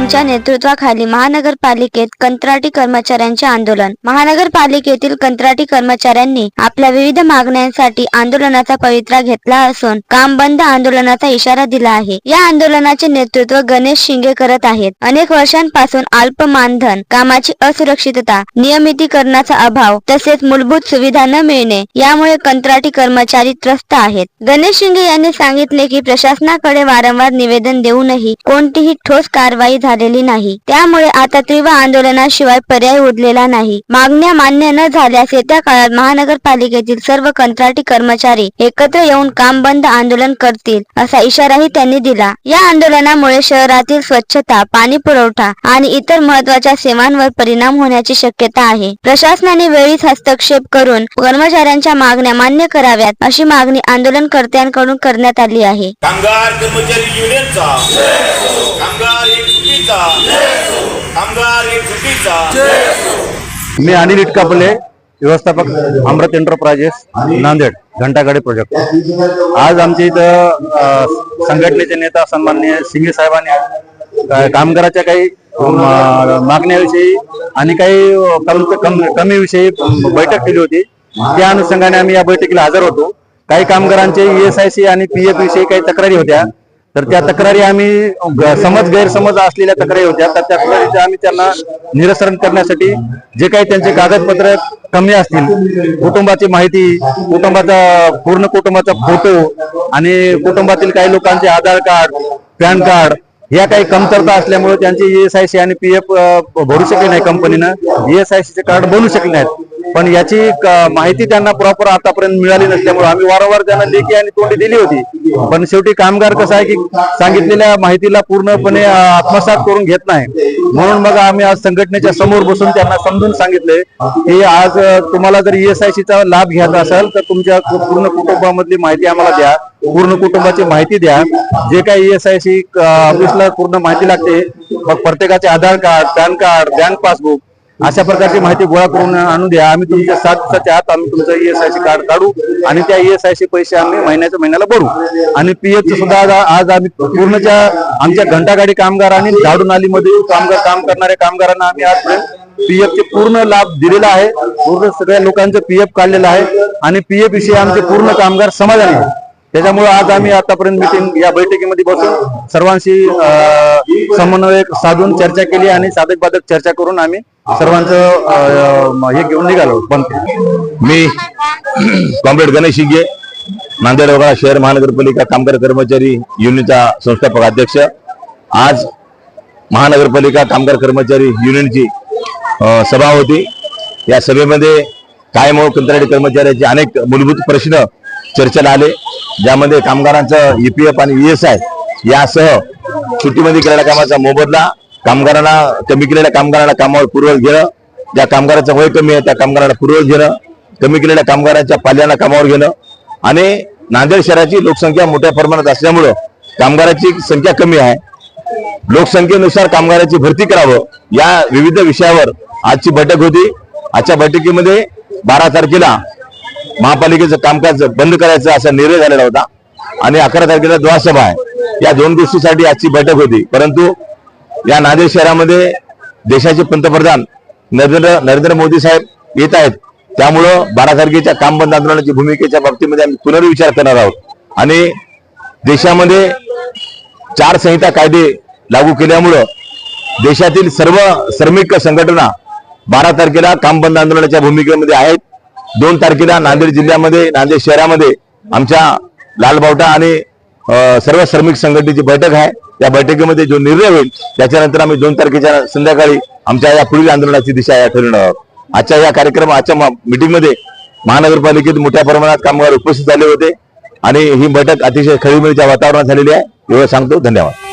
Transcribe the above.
यांच्या नेतृत्वाखाली महानगरपालिकेत कंत्राटी कर्मचाऱ्यांचे आंदोलन। महानगरपालिकेतील कंत्राटी कर्मचाऱ्यांनी आपल्या विविध मागण्यांसाठी आंदोलनाचा पवित्रा घेतला असून काम बंद आंदोलनाचा इशारा दिला आहे। या आंदोलनाचे नेतृत्व गणेश शिंगे करत आहेत। अनेक वर्षांपासून अल्प मानधन, कामाची असुरक्षितता, नियमितीकरणाचा अभाव तसेच मूलभूत सुविधा न मिळणे यामुळे कंत्राटी कर्मचारी त्रस्त आहेत। गणेश शिंगे यांनी सांगितले की प्रशासनाकडे वारंवार निवेदन देऊनही कोणतीही ठोस कारवाई झालेली नाही। त्यामुळे आता तीव्र आंदोलनाशिवाय पर्याय उरलेला नाही। मागण्या मान्य न झाल्यास येत्या काळात महानगरपालिकेतील सर्व कंत्राटी कर्मचारी एकत्र येऊन काम बंद आंदोलन करतील असा इशाराही त्यांनी दिला। या आंदोलनामुळे शहरातील स्वच्छता, पाणी पुरवठा आणि इतर महत्त्वाच्या सेवांवर परिणाम होण्याची शक्यता आहे। प्रशासनाने वेळीच हस्तक्षेप करून कर्मचाऱ्यांच्या मागण्या मान्य कराव्यात अशी मागणी आंदोलनकर्त्यांकडून करण्यात आली आहे। कामगार कर्मचारी युनियनचा कामगार एकजुटीचा कामगार एकजुटीचा मी अनिल इटकापले, व्यवस्थापक अमृत एंटरप्राइजेस नांदेड, घंटागाडी प्रोजेक्ट। आज आमच्या इथं संघटनेचे नेता सन्माननीय शिंगे साहेबांनी कामगाराच्या काही मागण्याविषयी आणि काही कमी विषयी बैठक केली होती। त्या अनुषंगाने आम्ही या बैठकीला हजर होतो। काही कामगारांचे ESIC आणि PF विषयी काही तक्रारी होत्या, तर त्या तक्रारी आम्ही गैरसमज असलेल्या तक्रारी होत्या, तर त्या तक्रारीचे आम्ही त्यांना निरसन करण्यासाठी जे काही त्यांचे कागदपत्र कमी असतील, कुटुंबाची माहिती, पूर्ण कुटुंबाचा फोटो आणि कुटुंबातील काही लोकांचे आधार कार्ड, पॅन कार्ड या काही कमतरता असल्यामुळे त्यांची ESIC आणि PF भरू शकले नाही। कंपनीनं ESIC चे कार्ड बनवू शकले नाहीत, पण याची माहिती त्यांना प्रॉपर आतापर्यंत मिळाली नसल्यामुळे आम्ही वारंवार त्यांना लेखी आणि तोंडी दिली होती। पण शेवटी कामगार कसं आहे की सांगितलेल्या माहितीला पूर्णपणे आत्मसात करून घेत नाही, म्हणून मग आम्ही आज संघटनेच्या समोर बसून त्यांना समजून सांगितले की आज तुम्हाला जर ESIC चा लाभ घ्यायचा असेल तर तुमच्या पूर्ण कुटुंबामधली माहिती आम्हाला द्या, पूर्ण कुटुंबाची माहिती द्या। जे काही ESIC ऑफिसला पूर्ण माहिती लागते, मग प्रत्येकाचे Aadhaar card, PAN card, bank passbook अशा प्रकारची माहिती गोळा करून आणून द्या। आम्ही तुमच्या 7 दिवसाच्या आत आम्ही तुमचं ESIC कार्ड काढू आणि त्या ESIC पैसे आम्ही महिन्याला भरू। आणि PF सुद्धा आज आम्ही पूर्णच्या आमच्या घंटागाडी कामगार आणि झाडू नालीमध्ये काम करणाऱ्या कामगारांना आम्ही आजपर्यंत PF चे पूर्ण लाभ दिलेला आहे। पूर्ण सगळ्या लोकांचं PF काढलेलं आहे आणि PF विषयी आमचे पूर्ण कामगार समाधानी आहेत। त्याच्यामुळे आज आम्ही आतापर्यंत या बैठकीमध्ये बसून सर्वांशी समन्वय साधून चर्चा केली आणि साधक बाधक चर्चा करून आम्ही सर्वांचं हे घेऊन निघालो। मी कॉम्रेड गणेश शिंगे, नांदेड वगळा शहर महानगरपालिका कामगार कर्मचारी युनियनचा संस्थापक अध्यक्ष। आज महानगरपालिका कामगार कर्मचारी युनियनची सभा होती। या सभेमध्ये कायम व कंत्राटी कर्मचाऱ्यांचे अनेक मूलभूत प्रश्न चर्चेला आले, ज्यामध्ये कामगारांचं EPF आणि ESI यासह सुट्टीमध्ये केलेल्या कामाचा मोबदला, कामगारांना कमी केलेल्या कामगारांना कामावर पूर्ववत घेणं, ज्या कामगाराचं वय कमी आहे त्या कामगारांना पूर्ववत घेणं, कमी केलेल्या कामगारांच्या पाल्यांना कामावर घेणं आणि नांदेड शहराची लोकसंख्या मोठ्या प्रमाणात असल्यामुळं कामगाराची संख्या कमी आहे, लोकसंख्येनुसार कामगाराची भरती करावं या विविध विषयावर आजची बैठक होती। आजच्या बैठकीमध्ये 12 तारखेला महापालिकेचं कामकाज बंद करायचं असा निर्णय झालेला होता आणि 11 तारखेला द्वारसभा आहे। या 2 गोष्टीसाठी आजची बैठक होती, परंतु या नांदेड शहरामध्ये देशाचे पंतप्रधान नरेंद्र मोदी साहेब येत आहेत, त्यामुळं 12 तारखेच्या काम बंद आंदोलनाची भूमिकेच्या बाबतीमध्ये आम्ही पुनर्विचार करणार आहोत आणि देशामध्ये 4 संहिता कायदे लागू केल्यामुळं देशातील सर्व श्रमिक संघटना 12 तारखेला काम बंद आंदोलनाच्या भूमिकेमध्ये आहेत। 2 तारखेला नांदेड जिल्ह्यामध्ये, नांदेड शहरामध्ये आमच्या लालबावटा आणि सर्व श्रमिक संघटनेची बैठक आहे। या बैठकीमध्ये जो निर्णय होईल त्याच्यानंतर आम्ही 2 तारखेच्या संध्याकाळी आमच्या या पुढील आंदोलनाची दिशा ठरवणार आहोत। आजच्या या आजच्या मीटिंगमध्ये महानगरपालिकेत मोठ्या प्रमाणात कामगार उपस्थित झाले होते आणि ही बैठक अतिशय खळीमेळीच्या वातावरणात झालेली आहे, एवढं सांगतो। धन्यवाद।